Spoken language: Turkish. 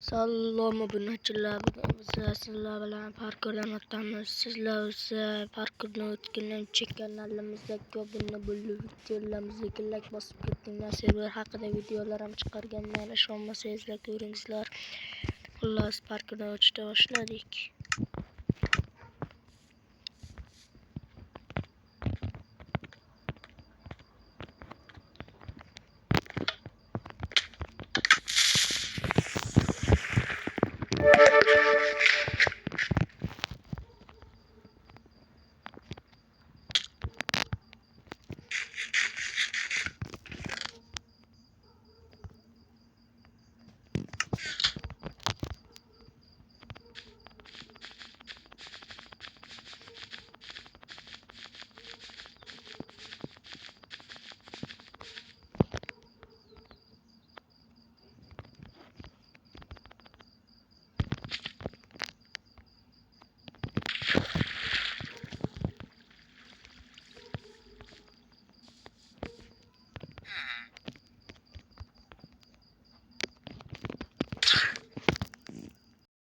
Salom obunachilar, sizlar bilan parkurdan o'tamiz. Sizlar o'sha parkurdan o'tgandan kanalimizda ko'pini bo'lib videolarimizga like bosib ketinglar. Server haqida videolar ham chiqarganman. Ishonmasangizlar ko'ringizlar. Xullas parkurdan o'tishga boshladik.